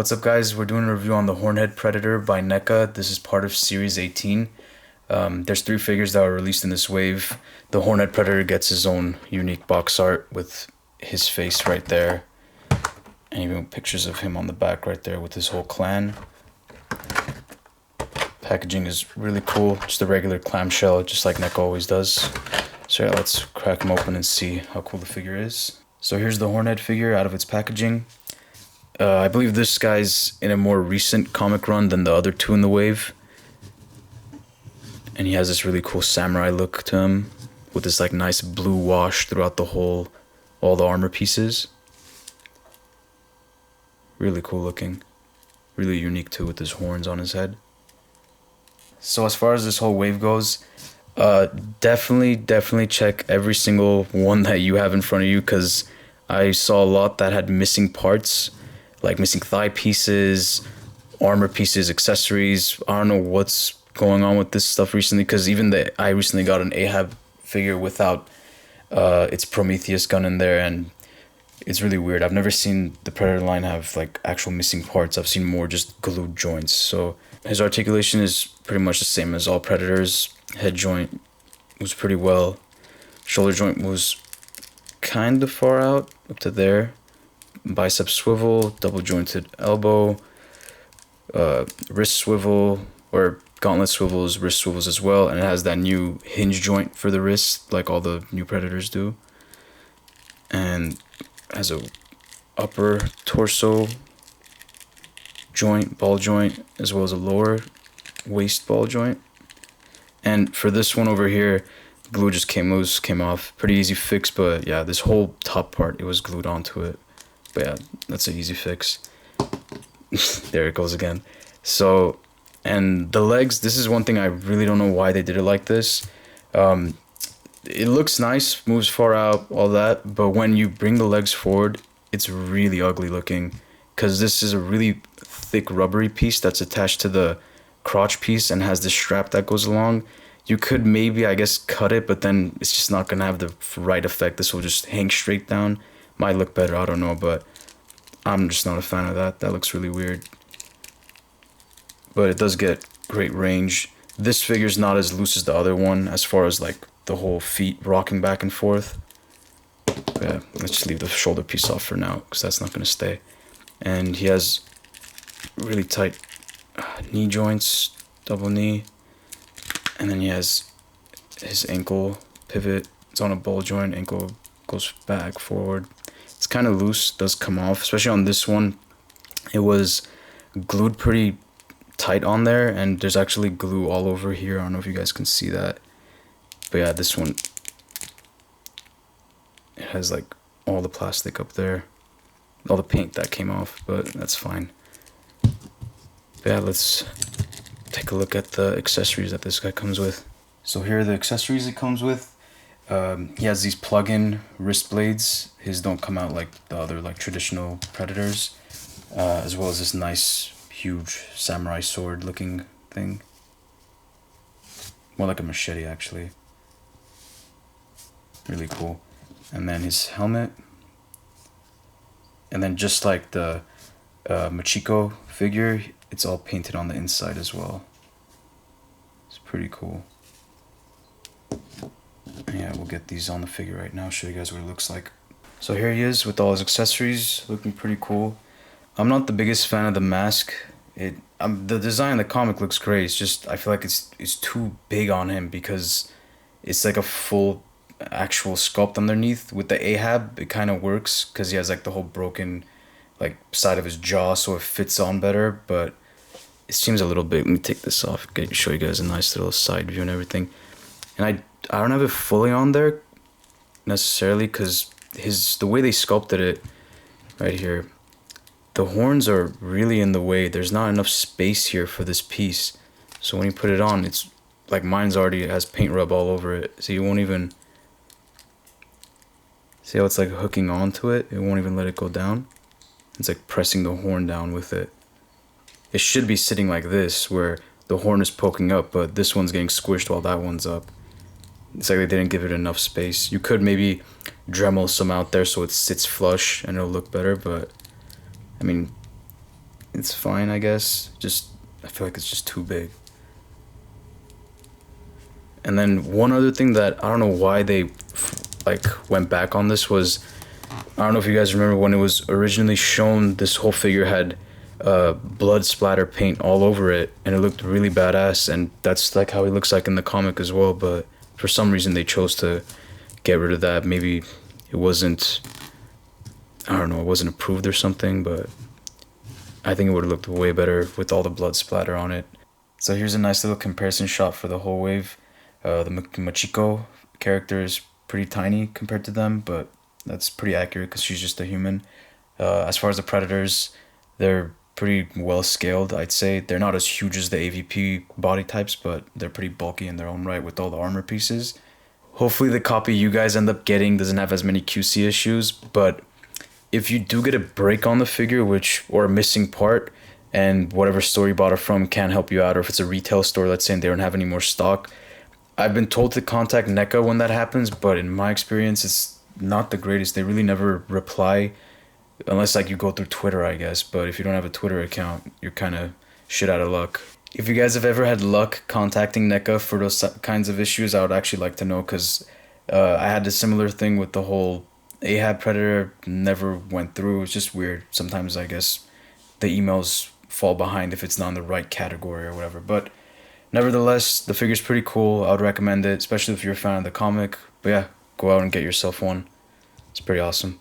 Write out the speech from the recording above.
What's up, guys? We're doing a review on the Hornhead Predator by Neca. This is part of Series 18. There's 3 figures that were released in this wave. The Hornhead Predator gets his own unique box art with his face right there. And even pictures of him on the back right there with his whole clan. Packaging is really cool. Just a regular clamshell, just like Neca always does. So yeah, let's crack him open and see how cool the figure is. So here's the Hornhead figure out of its packaging. I believe this guy's in a more recent comic run than the other 2 in the wave. And he has this really cool samurai look to him with this like nice blue wash throughout all the armor pieces. Really cool looking. Really unique too with his horns on his head. So as far as this whole wave goes, definitely check every single one that you have in front of you, because I saw a lot that had missing parts. Like missing thigh pieces, armor pieces, accessories. I don't know what's going on with this stuff recently, because I recently got an Ahab figure without its Prometheus gun in there, and it's really weird. I've never seen the Predator line have like actual missing parts. I've seen more just glued joints. So his articulation is pretty much the same as all Predators. Head joint was pretty well. Shoulder joint was kind of far out, up to there. Bicep swivel, double jointed elbow, wrist swivel, or gauntlet swivels, wrist swivels as well, and it has that new hinge joint for the wrist like all the new Predators do, and has a upper torso joint, ball joint, as well as a lower waist ball joint. And for this one over here, glue just came loose, came off. Pretty easy fix, but yeah, this whole top part, it was glued onto it. But yeah, that's an easy fix. There it goes again. So, and the legs, this is one thing I really don't know why they did it like this. It looks nice, moves far out, all that, but when you bring the legs forward, it's really ugly looking, because this is a really thick rubbery piece that's attached to the crotch piece and has this strap that goes along. You could maybe, I guess, cut it, but then it's just not gonna have the right effect. This will just hang straight down. Might look better, I don't know, but I'm just not a fan of that. That looks really weird. But it does get great range. This figure's not as loose as the other one as far as like the whole feet rocking back and forth. But yeah, let's just leave the shoulder piece off for now, because that's not going to stay. And he has really tight knee joints, double knee. And then he has his ankle pivot. It's on a ball joint, ankle goes back, forward. It's kind of loose, does come off, especially on this one. It was glued pretty tight on there, and there's actually glue all over here. I don't know if you guys can see that. But yeah, this one, it has like all the plastic up there, all the paint that came off, but that's fine. But yeah, let's take a look at the accessories that this guy comes with. So here are the accessories it comes with. He has these plug-in wrist blades. His don't come out like the other like traditional Predators, as well as this nice huge samurai sword looking thing, more like a machete actually. Really cool. And then his helmet, and then just like the Machiko figure, it's all painted on the inside as well. It's pretty cool. Yeah, we'll get these on the figure right now, show you guys what it looks like. So here he is with all his accessories, looking pretty cool. I'm not the biggest fan of the mask. The design in the comic looks great. It's just, I feel like it's too big on him, because it's like a full actual sculpt underneath. With the Ahab, it kind of works, because he has like the whole broken like side of his jaw, so it fits on better, but it seems a little big. Let me take this off, show you guys a nice little side view and everything. And I don't have it fully on there necessarily, because the way they sculpted it right here, the horns are really in the way. There's not enough space here for this piece, so when you put it on, it's like mine's already has paint rub all over it, so you won't even see how it's like hooking onto it. It won't even let it go down. It's like pressing the horn down with it. It should be sitting like this, where the horn is poking up, but this one's getting squished while that one's up. It's like they didn't give it enough space. You could maybe Dremel some out there so it sits flush and it'll look better, but I mean, it's fine, I guess. Just, I feel like it's just too big. And then one other thing that I don't know why they like went back on this was, I don't know if you guys remember when it was originally shown, this whole figure had blood splatter paint all over it, and it looked really badass, and that's like how he looks like in the comic as well. But for some reason they chose to get rid of that. Maybe it wasn't, I don't know, it wasn't approved or something, but I think it would have looked way better with all the blood splatter on it. So here's a nice little comparison shot for the whole wave. The Machiko character is pretty tiny compared to them, but that's pretty accurate because she's just a human. As far as the Predators, they're pretty well scaled, I'd say. They're not as huge as the AVP body types, but they're pretty bulky in their own right with all the armor pieces. Hopefully the copy you guys end up getting doesn't have as many QC issues, but if you do get a break on the figure, or a missing part, and whatever store you bought it from can't help you out, or if it's a retail store, let's say, and they don't have any more stock, I've been told to contact NECA when that happens, but in my experience, it's not the greatest. They really never reply, unless like you go through Twitter, I guess. But if you don't have a Twitter account, you're kind of shit out of luck. If you guys have ever had luck contacting NECA for those kinds of issues, I would actually like to know, because I had a similar thing with the whole Ahab Predator. Never went through. It's just weird. Sometimes I guess the emails fall behind if it's not in the right category or whatever. But nevertheless, the figure's pretty cool. I would recommend it, especially if you're a fan of the comic. But yeah, go out and get yourself one. It's pretty awesome.